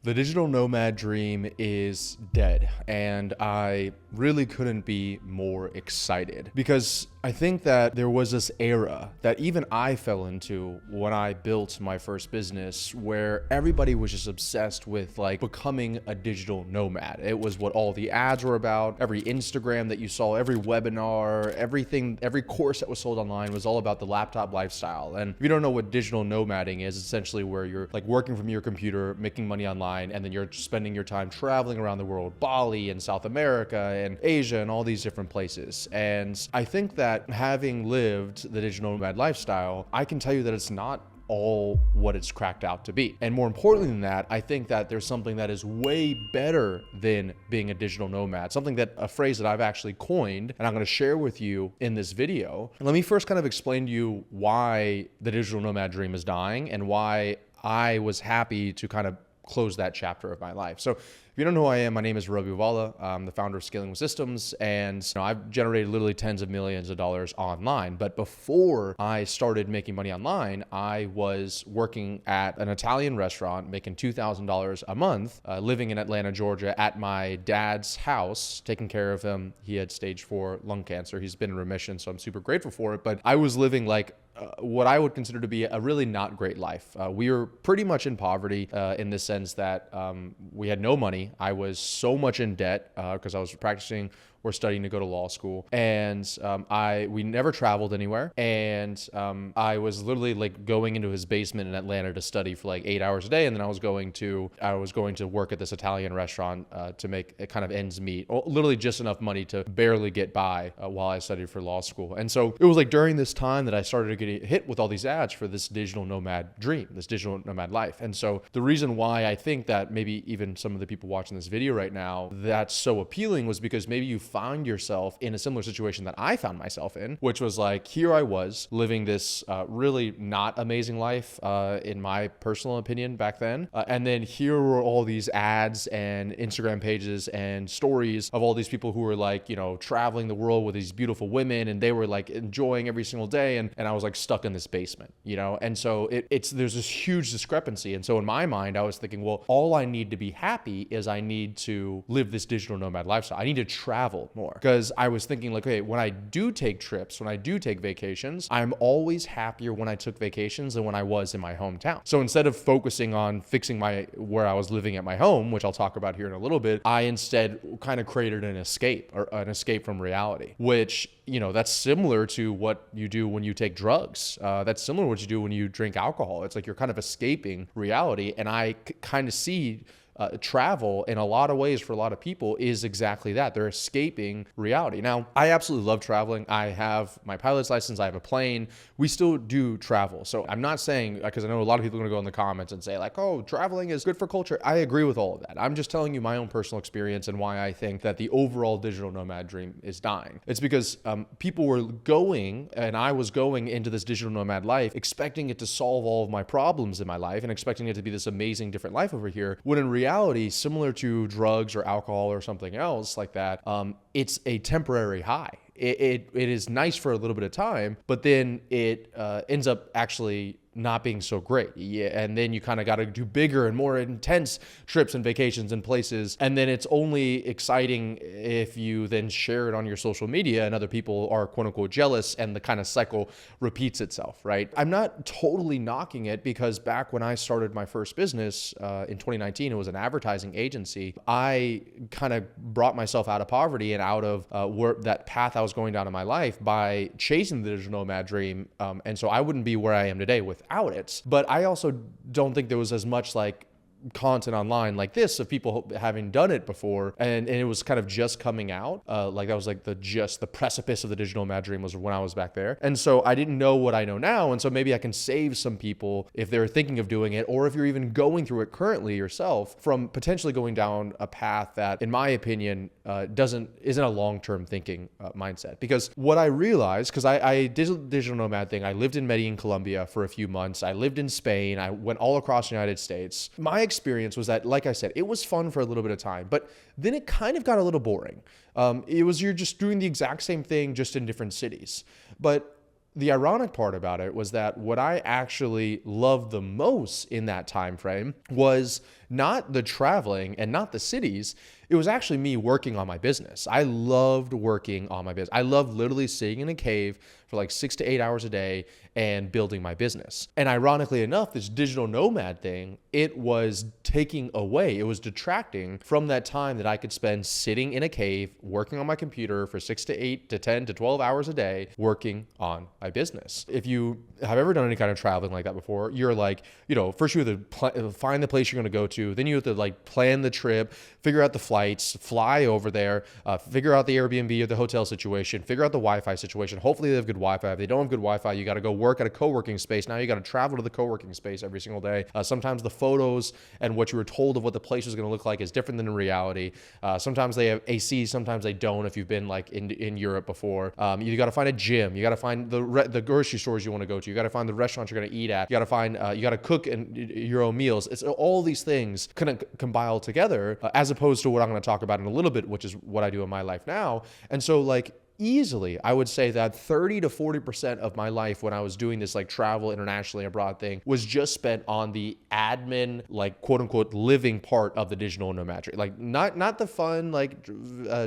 The digital nomad dream is dead, and I really couldn't be more excited because I think that there was this era that even I fell into when I built my first business where everybody was just obsessed with like becoming a digital nomad. It was what all the ads were about. Every Instagram that you saw, every webinar, everything, every course that was sold online was all about the laptop lifestyle. And if you don't know what digital nomading is, essentially where you're like working from your computer, making money online, and then you're spending your time traveling around the world, Bali and South America and Asia and all these different places. And I think that having lived the digital nomad lifestyle, I can tell you that it's not all what it's cracked out to be. And more importantly than that, I think that there's something that is way better than being a digital nomad, a phrase that I've actually coined and I'm going to share with you in this video. Let me first kind of explain to you why the digital nomad dream is dying and why I was happy to kind of close that chapter of my life. So if you don't know who I am, my name is Ravi Vala. I'm the founder of Scaling with Systems, and I've generated literally tens of millions of dollars online. But before I started making money online, I was working at an Italian restaurant, making $2,000 a month, living in Atlanta, Georgia, at my dad's house, taking care of him. He had stage 4 lung cancer. He's been in remission, so I'm super grateful for it. But I was living like what I would consider to be a really not great life. We were pretty much in poverty in the sense that we had no money. I was so much in debt because I was practicing or studying to go to law school, and we never traveled anywhere, and I was literally like going into his basement in Atlanta to study for like 8 hours a day, and then I was going to work at this Italian restaurant to make it kind of ends meet, literally just enough money to barely get by while I studied for law school. And so it was like during this time that I started getting hit with all these ads for this digital nomad dream, this digital nomad life. And so the reason why I think that maybe even some of the people watching this video right now, that's so appealing was because maybe you find yourself in a similar situation that I found myself in, which was like, here I was living this really not amazing life in my personal opinion back then. And then here were all these ads and Instagram pages and stories of all these people who were like, traveling the world with these beautiful women, and they were like enjoying every single day. And I was like stuck in this basement, And so there's this huge discrepancy. And so in my mind, I was thinking, well, all I need to be happy is I need to live this digital nomad lifestyle. I need to travel more, because I was thinking like, okay, when I do take trips, when I do take vacations, I'm always happier when I took vacations than when I was in my hometown. So instead of focusing on fixing where I was living at my home, which I'll talk about here in a little bit, I instead kind of created an escape from reality, which, that's similar to what you do when you take drugs. That's similar to what you do when you drink alcohol. It's like you're kind of escaping reality. And I kind of see travel in a lot of ways for a lot of people is exactly that. They're escaping reality. Now, I absolutely love traveling. I have my pilot's license. I have a plane. We still do travel. So I'm not saying, because I know a lot of people are going to go in the comments and say like, oh, traveling is good for culture. I agree with all of that. I'm just telling you my own personal experience and why I think that the overall digital nomad dream is dying. It's because people were going, and I was going into this digital nomad life expecting it to solve all of my problems in my life and expecting it to be this amazing different life over here, when in reality, similar to drugs or alcohol or something else like that, it's a temporary high. It is nice for a little bit of time, but then it ends up actually not being so great. Yeah, and then you kind of got to do bigger and more intense trips and vacations and places. And then it's only exciting if you then share it on your social media and other people are quote unquote jealous, and the kind of cycle repeats itself, right? I'm not totally knocking it, because back when I started my first business in 2019, it was an advertising agency. I kind of brought myself out of poverty and out of that path I was going down in my life by chasing the digital nomad dream. And so I wouldn't be where I am today without it. But I also don't think there was as much like content online like this of people having done it before, and it was kind of just coming out. Like that was like the precipice of the digital nomad dream was when I was back there. And so I didn't know what I know now. And so maybe I can save some people if they're thinking of doing it, or if you're even going through it currently yourself, from potentially going down a path that, in my opinion, isn't a long-term thinking mindset. Because what I realized, because I did the digital nomad thing, I lived in Medellin, Colombia for a few months. I lived in Spain. I went all across the United States. My experience was that, like I said, it was fun for a little bit of time, but then it kind of got a little boring. You're just doing the exact same thing, just in different cities. But the ironic part about it was that what I actually loved the most in that time frame was not the traveling and not the cities. It was actually me working on my business. I loved working on my business. I loved literally sitting in a cave for like 6 to 8 hours a day and building my business. And ironically enough, this digital nomad thing, it was taking away, it was detracting from that time that I could spend sitting in a cave, working on my computer for 6 to 8 to 10 to 12 hours a day, working on my business. If you have ever done any kind of traveling like that before, you're like, first you have to find the place you're going to go to. Then you have to like plan the trip, figure out the flights, fly over there, figure out the Airbnb or the hotel situation, figure out the Wi-Fi situation. Hopefully they have good Wi-Fi. If they don't have good Wi-Fi, you got to go work at a co-working space. Now you got to travel to the co-working space every single day. Sometimes the photos and what you were told of what the place was going to look like is different than in reality. Sometimes they have AC, sometimes they don't. If you've been like in Europe before, you got to find a gym. You got to find the grocery stores you want to go to. You got to find the restaurants you're going to eat at. You got to find, you got to cook your own meals. It's all these things kind of combine together, as opposed to what I'm going to talk about in a little bit, which is what I do in my life now. And so like, easily, I would say that 30 to 40% of my life when I was doing this like travel internationally abroad thing was just spent on the admin, like quote unquote living part of the digital nomad. Like not the fun like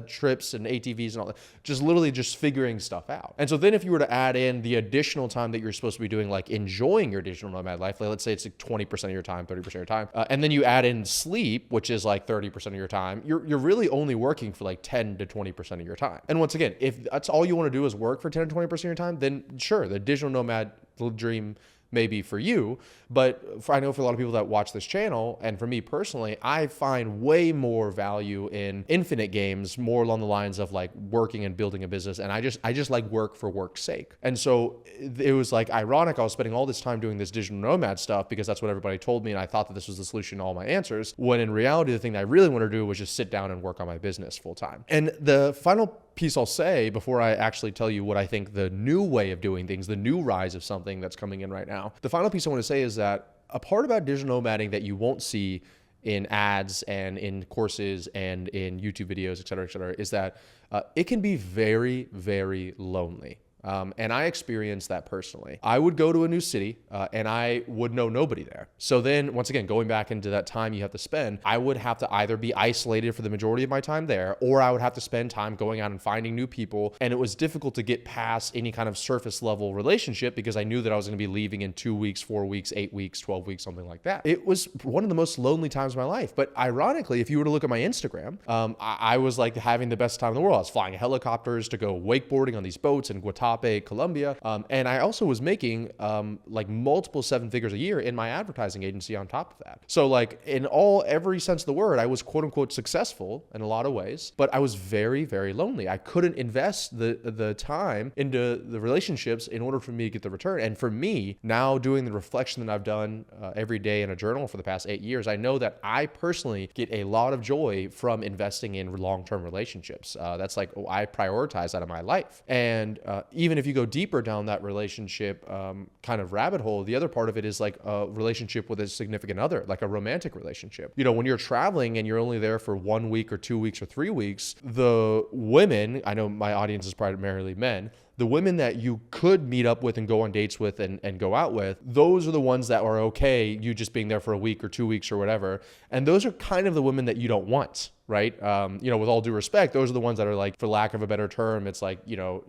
trips and ATVs and all that, just literally just figuring stuff out. And so then if you were to add in the additional time that you're supposed to be doing, like enjoying your digital nomad life, like let's say it's like 20% of your time, 30% of your time, and then you add in sleep, which is like 30% of your time, you're really only working for like 10 to 20% of your time. And once again, if that's all you want to do is work for 10 to 20% of your time, then sure, the digital nomad dream may be for you. But I know for a lot of people that watch this channel, and for me personally, I find way more value in infinite games, more along the lines of like working and building a business. And I just like work for work's sake. And so it was like ironic. I was spending all this time doing this digital nomad stuff because that's what everybody told me. And I thought that this was the solution to all my answers. When in reality, the thing that I really want to do was just sit down and work on my business full time. And the final piece I'll say before I actually tell you what I think the new way of doing things, the new rise of something that's coming in right now. The final piece I want to say is that a part about digital nomading that you won't see in ads and in courses and in YouTube videos, et cetera, is that it can be very, very lonely. And I experienced that personally. I would go to a new city and I would know nobody there. So then once again, going back into that time you have to spend, I would have to either be isolated for the majority of my time there, or I would have to spend time going out and finding new people. And it was difficult to get past any kind of surface level relationship because I knew that I was going to be leaving in 2 weeks, 4 weeks, 8 weeks, 12 weeks, something like that. It was one of the most lonely times of my life. But ironically, if you were to look at my Instagram, I was like having the best time in the world. I was flying helicopters to go wakeboarding on these boats in Guatapé, Colombia. And I also was making like multiple 7 figures a year in my advertising agency on top of that. So like in every sense of the word, I was quote unquote successful in a lot of ways, but I was very, very lonely. I couldn't invest the time into the relationships in order for me to get the return. And for me, now doing the reflection that I've done every day in a journal for the past 8 years, I know that I personally get a lot of joy from investing in long-term relationships. That's like, I prioritize that in my life. And even if you go deeper down that relationship kind of rabbit hole, the other part of it is like a relationship with a significant other, like a romantic relationship. You know, when you're traveling and you're only there for 1 week or 2 weeks or 3 weeks, the women, I know my audience is primarily men, the women that you could meet up with and go on dates with and go out with, those are the ones that are okay, you just being there for a week or 2 weeks or whatever. And those are kind of the women that you don't want, right? With all due respect, those are the ones that are like, for lack of a better term, it's like,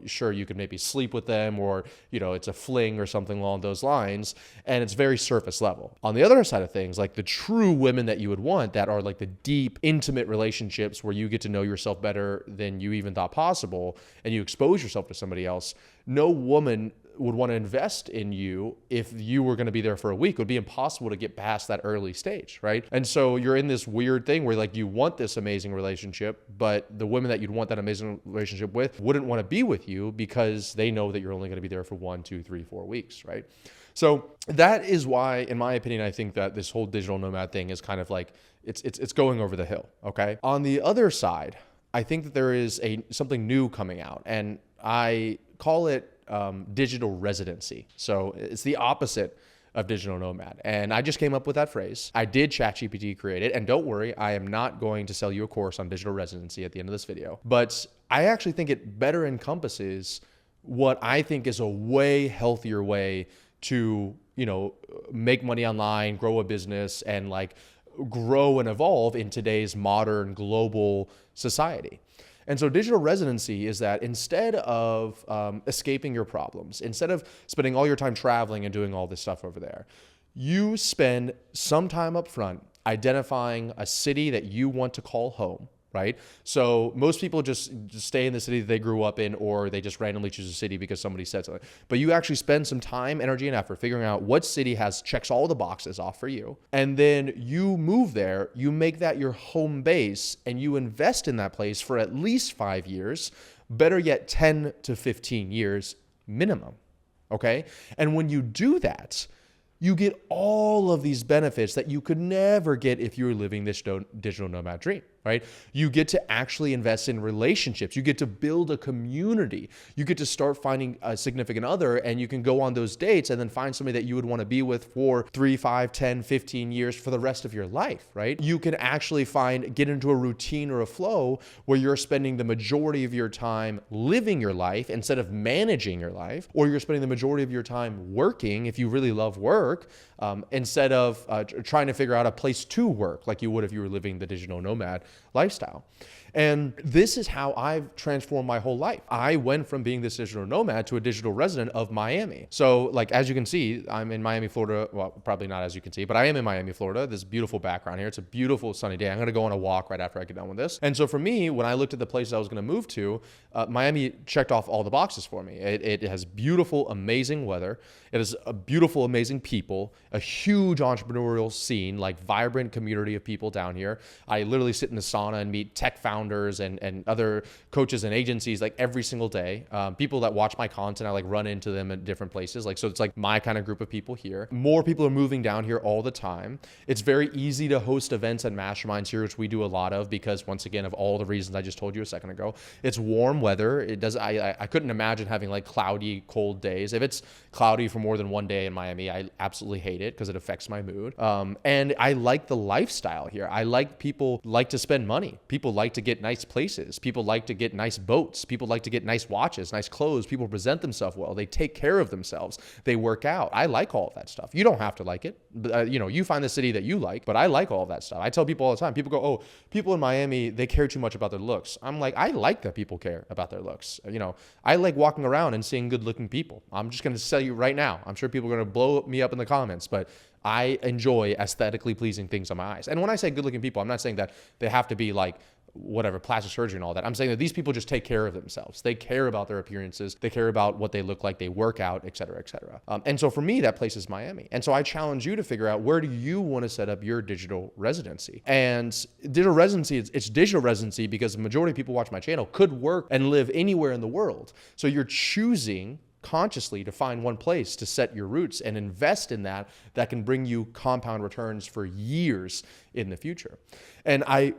sure, you can maybe sleep with them or, it's a fling or something along those lines. And it's very surface level. On the other side of things, like the true women that you would want that are like the deep, intimate relationships where you get to know yourself better than you even thought possible and you expose yourself to somebody else. No woman would want to invest in you if you were going to be there for a week. It would be impossible to get past that early stage, right? And so you're in this weird thing where like you want this amazing relationship, but the women that you'd want that amazing relationship with wouldn't want to be with you because they know that you're only going to be there for 1, 2, 3, 4 weeks, right? So that is why, in my opinion, I think that this whole digital nomad thing is kind of like, it's going over the hill, okay? On the other side, I think that there is something new coming out, and I call it digital residency. So it's the opposite of digital nomad. And I just came up with that phrase. I did ChatGPT create it. And don't worry, I am not going to sell you a course on digital residency at the end of this video. But I actually think it better encompasses what I think is a way healthier way to, make money online, grow a business, and like grow and evolve in today's modern global society. And so digital residency is that instead of escaping your problems, instead of spending all your time traveling and doing all this stuff over there, you spend some time up front identifying a city that you want to call home, right? So most people just stay in the city that they grew up in, or they just randomly choose a city because somebody said something. But you actually spend some time, energy, and effort figuring out what city checks all the boxes off for you. And then you move there, you make that your home base, and you invest in that place for at least 5 years, better yet 10 to 15 years minimum, okay? And when you do that, you get all of these benefits that you could never get if you were living this digital nomad dream, right? You get to actually invest in relationships. You get to build a community. You get to start finding a significant other, and you can go on those dates and then find somebody that you would want to be with for 3, 5, 10, 15 years for the rest of your life, right? You can actually get into a routine or a flow where you're spending the majority of your time living your life instead of managing your life, or you're spending the majority of your time working if you really love work, instead of trying to figure out a place to work like you would if you were living the digital nomad lifestyle. And this is how I've transformed my whole life. I went from being this digital nomad to a digital resident of Miami. So like, as you can see, I'm in Miami, Florida. Well, probably not as you can see, but I am in Miami, Florida. This beautiful background here. It's a beautiful sunny day. I'm going to go on a walk right after I get done with this. And so for me, when I looked at the places I was going to move to, Miami checked off all the boxes for me. It has beautiful, amazing weather. It is a beautiful, amazing people, a huge entrepreneurial scene, like vibrant community of people down here. I literally sit in the sauna and meet tech founders and other coaches and agencies like every single day. People that watch my content, I like run into them at different places. So it's like my kind of group of people here. More people are moving down here all the time. It's very easy to host events and masterminds here, which we do a lot of because, once again, of all the reasons I just told you a second ago. It's warm weather. I couldn't imagine having like cloudy, cold days. If it's cloudy for more than one day in Miami, I absolutely hate it because it affects my mood. And I like the lifestyle here. People like to spend money. People like to get nice places. People like to get nice boats. People like to get nice watches, nice clothes. People present themselves well. They take care of themselves. They work out. I like all of that stuff. You don't have to like it. But, you find the city that you like, but I like all of that stuff. I tell people all the time, people go, oh, people in Miami, they care too much about their looks. I'm like, I like that people care about their looks. I like walking around and seeing good looking people. I'm just going to tell you right now, I'm sure people are going to blow me up in the comments, but I enjoy aesthetically pleasing things on my eyes. And when I say good looking people, I'm not saying that they have to be like whatever, plastic surgery and all that. I'm saying that these people just take care of themselves. They care about their appearances. They care about what they look like. They work out, et cetera, et cetera. And so for me, that place is Miami. And so I challenge you to figure out, where do you want to set up your digital residency? And digital residency, it's digital residency because the majority of people watch my channel could work and live anywhere in the world. So you're choosing consciously to find one place to set your roots and invest in that can bring you compound returns for years in the future. And I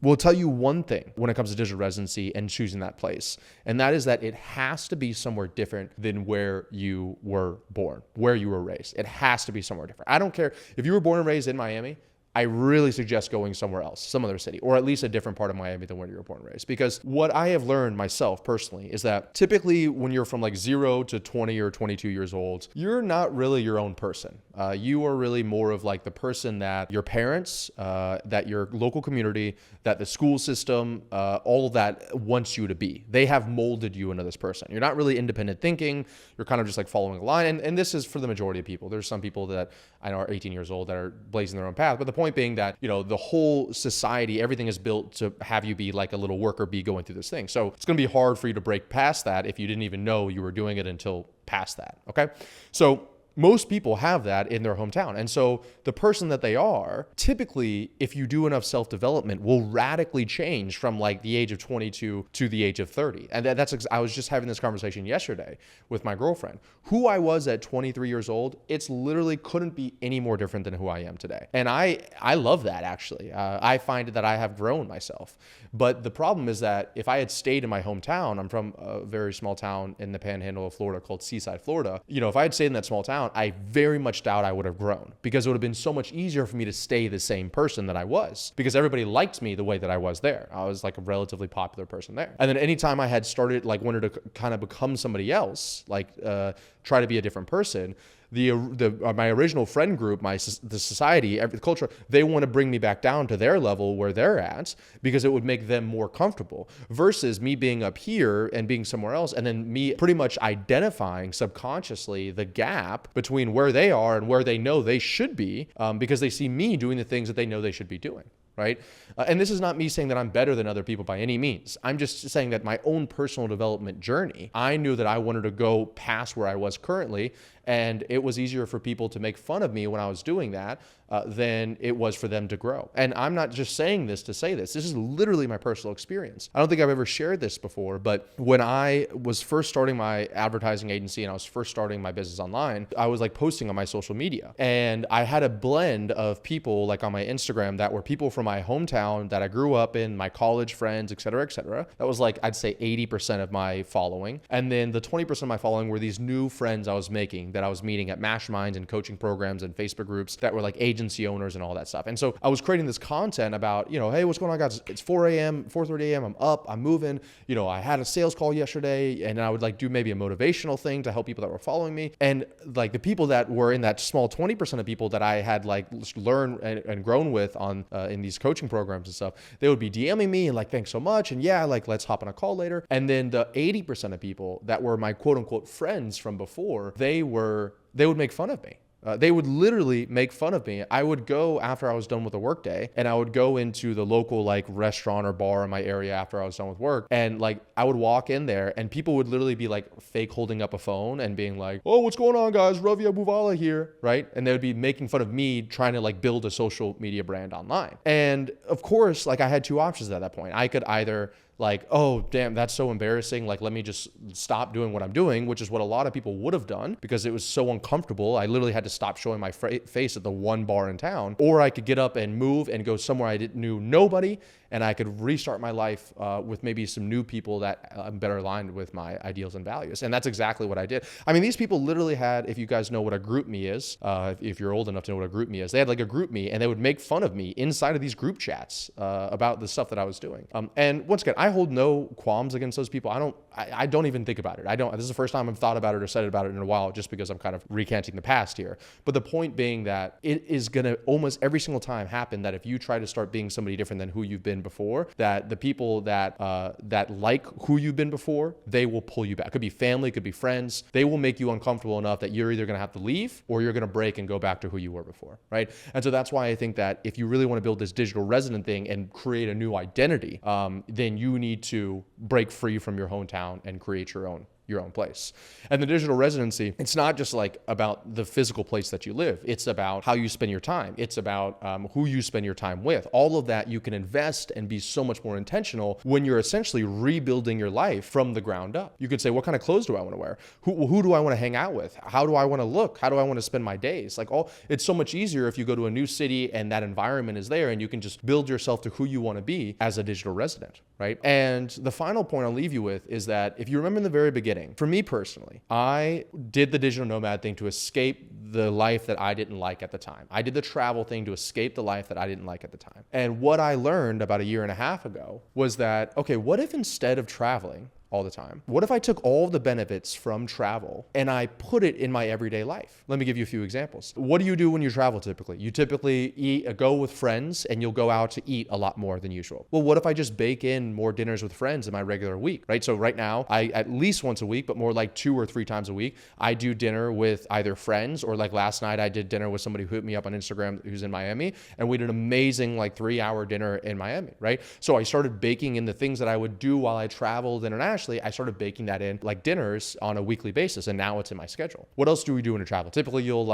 will tell you one thing when it comes to digital residency and choosing that place, and that is that it has to be somewhere different than where you were born, where you were raised. It has to be somewhere different. I don't care if you were born and raised in Miami. I really suggest going somewhere else, some other city, or at least a different part of Miami than where you were born and raised. Because what I have learned myself personally is that typically when you're from like 0 to 20 or 22 years old, you're not really your own person. You are really more of like the person that your parents, that your local community, that the school system, all of that wants you to be. They have molded you into this person. You're not really independent thinking. You're kind of just like following a line. And this is for the majority of people. There's some people that I know are 18 years old that are blazing their own path. But the point being that, the whole society, everything is built to have you be like a little worker bee going through this thing. So it's going to be hard for you to break past that if you didn't even know you were doing it until past that. Okay. So most people have that in their hometown. And so the person that they are, typically, if you do enough self-development, will radically change from like the age of 22 to the age of 30. And I was just having this conversation yesterday with my girlfriend. Who I was at 23 years old, it's literally couldn't be any more different than who I am today. And I love that, actually. I find that I have grown myself. But the problem is that if I had stayed in my hometown, I'm from a very small town in the panhandle of Florida called Seaside, Florida. If I had stayed in that small town, I very much doubt I would have grown, because it would have been so much easier for me to stay the same person that I was, because everybody liked me the way that I was there. I was like a relatively popular person there. And then anytime I had started, like wanted to kind of become somebody else, like try to be a different person, my original friend group, the society, the culture, they want to bring me back down to their level where they're at because it would make them more comfortable versus me being up here and being somewhere else. And then me pretty much identifying subconsciously the gap between where they are and where they know they should be because they see me doing the things that they know they should be doing. Right? And this is not me saying that I'm better than other people by any means. I'm just saying that my own personal development journey, I knew that I wanted to go past where I was currently. And it was easier for people to make fun of me when I was doing that than it was for them to grow. And I'm not just saying this to say this. This is literally my personal experience. I don't think I've ever shared this before, but when I was first starting my advertising agency and I was first starting my business online, I was like posting on my social media. And I had a blend of people like on my Instagram that were people from my hometown that I grew up in, my college friends, et cetera, et cetera. That was like, I'd say 80% of my following. And then the 20% of my following were these new friends I was making that I was meeting at masterminds and coaching programs and Facebook groups that were like agency owners and all that stuff. And so I was creating this content about, hey, what's going on, guys? It's 4 a.m., 4:30 a.m. I'm up, I'm moving. I had a sales call yesterday, and I would like do maybe a motivational thing to help people that were following me. And like the people that were in that small 20% of people that I had like learned and grown with on in these coaching programs and stuff, they would be DMing me and like, thanks so much. And yeah, like let's hop on a call later. And then the 80% of people that were my quote unquote friends from before, they would make fun of me. They would literally make fun of me. I would go after I was done with the workday, and I would go into the local like restaurant or bar in my area after I was done with work. And like I would walk in there and people would literally be like fake holding up a phone and being like, oh, what's going on, guys? Ravi Abuvala here, right? And they would be making fun of me trying to like build a social media brand online. And of course, like I had two options at that point. I could either like, oh, damn, that's so embarrassing. Like, let me just stop doing what I'm doing, which is what a lot of people would have done because it was so uncomfortable. I literally had to stop showing my face at the one bar in town. Or I could get up and move and go somewhere I knew nobody, and I could restart my life with maybe some new people that I'm better aligned with my ideals and values. And that's exactly what I did. I mean, these people literally had, if you guys know what a group me is, if you're old enough to know what a group me is, they had like a group me and they would make fun of me inside of these group chats about the stuff that I was doing. And once again, I hold no qualms against those people. I don't even think about it. This is the first time I've thought about it or said about it in a while, just because I'm kind of recanting the past here. But the point being that it is going to almost every single time happen that if you try to start being somebody different than who you've been before, that the people that like who you've been before, they will pull you back. It could be family, it could be friends. They will make you uncomfortable enough that you're either going to have to leave or you're going to break and go back to who you were before, right? And so that's why I think that if you really want to build this digital resident thing and create a new identity, then you need to break free from your hometown and create your own place. And the digital residency, it's not just like about the physical place that you live. It's about how you spend your time. It's about who you spend your time with. All of that you can invest and be so much more intentional when you're essentially rebuilding your life from the ground up. You could say, what kind of clothes do I want to wear? Who do I want to hang out with? How do I want to look? How do I want to spend my days? It's so much easier if you go to a new city and that environment is there and you can just build yourself to who you want to be as a digital resident, right? And the final point I'll leave you with is that if you remember in the very beginning, for me personally, I did the digital nomad thing to escape the life that I didn't like at the time. I did the travel thing to escape the life that I didn't like at the time. And what I learned about a year and a half ago was that, okay, what if instead of traveling all the time, what if I took all the benefits from travel and I put it in my everyday life? Let me give you a few examples. What do you do when you travel typically? You typically go with friends and you'll go out to eat a lot more than usual. Well, what if I just bake in more dinners with friends in my regular week, right? So right now, I at least once a week, but more like 2 or 3 times a week, I do dinner with either friends or like last night I did dinner with somebody who hit me up on Instagram who's in Miami, and we did an amazing like 3-hour dinner in Miami, right? So I started baking in the things that I would do while I traveled internationally. I started baking that in like dinners on a weekly basis, and now it's in my schedule. What else do we do when you travel? Typically, you'll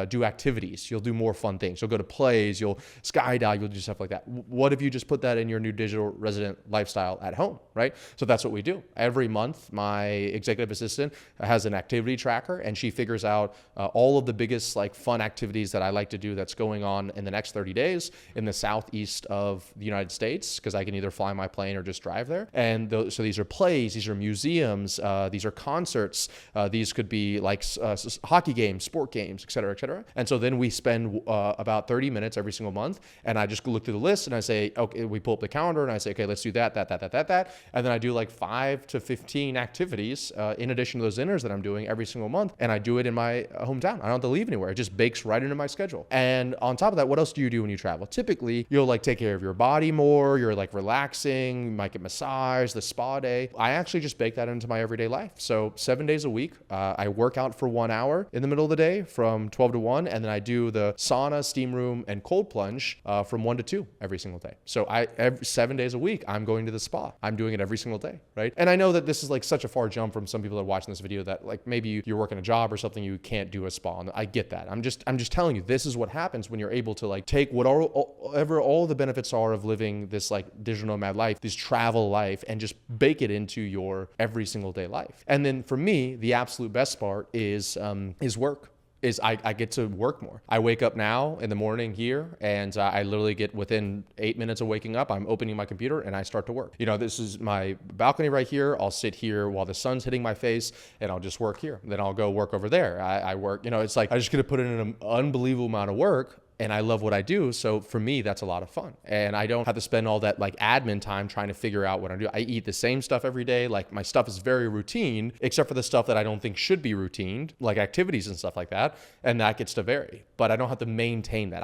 do activities. You'll do more fun things. You'll go to plays. You'll skydive. You'll do stuff like that. What if you just put that in your new digital resident lifestyle at home, right? So that's what we do. Every month, my executive assistant has an activity tracker, and she figures out all of the biggest like fun activities that I like to do that's going on in the next 30 days in the southeast of the United States, because I can either fly my plane or just drive there. And so these are plays, these these are museums, these are concerts, these could be like hockey games, sport games, et cetera, et cetera. And so then we spend about 30 minutes every single month, and I just look through the list and I say, okay, we pull up the calendar and I say, okay, let's do that. And then I do like 5 to 15 activities in addition to those dinners that I'm doing every single month. And I do it in my hometown. I don't have to leave anywhere. It just bakes right into my schedule. And on top of that, what else do you do when you travel? Typically, you'll like take care of your body more. You're like relaxing. You might get massage, the spa day. I actually just bake that into my everyday life. So 7 days a week, I work out for 1 hour in the middle of the day from 12 to 1. And then I do the sauna, steam room, and cold plunge from 1 to 2 every single day. So every 7 days a week, I'm going to the spa. I'm doing it every single day, right? And I know that this is like such a far jump from some people that are watching this video that like maybe you're working a job or something, you can't do a spa. And I get that. I'm just telling you, this is what happens when you're able to like take whatever all the benefits are of living this like digital nomad life, this travel life, and just bake it into your every single day life. And then for me, the absolute best part is work. I get to work more. I wake up now in the morning here, and I literally get within 8 minutes of waking up, I'm opening my computer and I start to work. You know, this is my balcony right here. I'll sit here while the sun's hitting my face and I'll just work here. Then I'll go work over there. I work, you know, it's like I just get to put in an unbelievable amount of work. And I love what I do. So for me, that's a lot of fun. And I don't have to spend all that like admin time trying to figure out what I do. I eat the same stuff every day. Like my stuff is very routine, except for the stuff that I don't think should be routine, like activities and stuff like that. And that gets to vary, but I don't have to maintain that.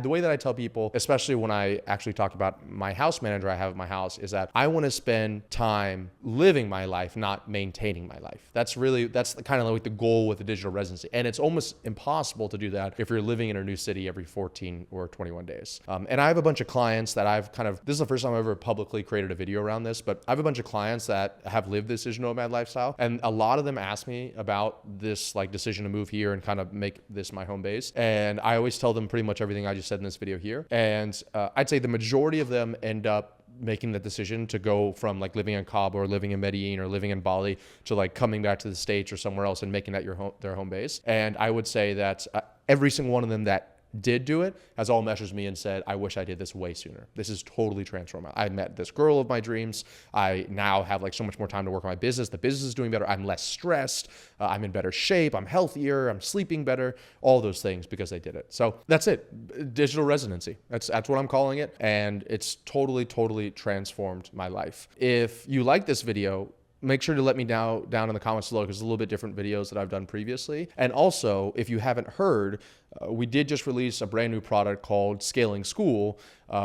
The way that I tell people, especially when I actually talk about my house manager I have at my house, is that I want to spend time living my life, not maintaining my life. That's kind of like the goal with the digital residency. And it's almost impossible to do that if you're living in a new city every 14 or 21 days. And I have a bunch of clients that this is the first time I've ever publicly created a video around this, but I have a bunch of clients that have lived this digital nomad lifestyle. And a lot of them ask me about this like decision to move here and kind of make this my home base. And I always tell them pretty much everything I just said in this video here. And I'd say the majority of them end up making the decision to go from like living in Cabo or living in Medellin or living in Bali to like coming back to the States or somewhere else and making that their home base. And I would say that every single one of them that did do it has all messaged me and said, I wish I did this way sooner. This is totally transformed. I met this girl of my dreams. I now have like so much more time to work on my business. The business is doing better. I'm less stressed. I'm in better shape. I'm healthier. I'm sleeping better. All those things because they did it. So that's it. Digital residency. That's what I'm calling it. And it's totally transformed my life. If you like this video, make sure to let me know down in the comments below because it's a little bit different videos that I've done previously. And also, if you haven't heard, we did just release a brand new product called Scaling School,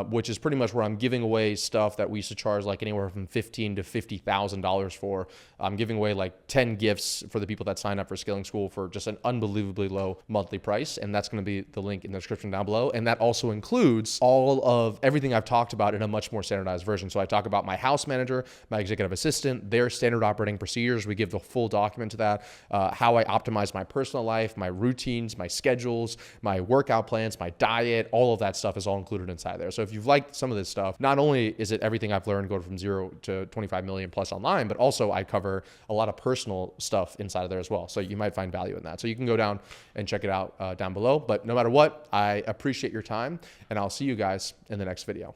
which is pretty much where I'm giving away stuff that we used to charge like anywhere from $15,000 to $50,000 for. I'm giving away like 10 gifts for the people that sign up for Scaling School for just an unbelievably low monthly price. And that's going to be the link in the description down below. And that also includes all of everything I've talked about in a much more standardized version. So I talk about my house manager, my executive assistant, their standard operating procedures. We give the full document to that, how I optimize my personal life, my routines, my schedules, my workout plans, my diet, all of that stuff is all included inside there. So if you've liked some of this stuff, not only is it everything I've learned going from 0 to 25 million plus online, but also I cover a lot of personal stuff inside of there as well. So you might find value in that. So you can go down and check it out down below. But no matter what, I appreciate your time and I'll see you guys in the next video.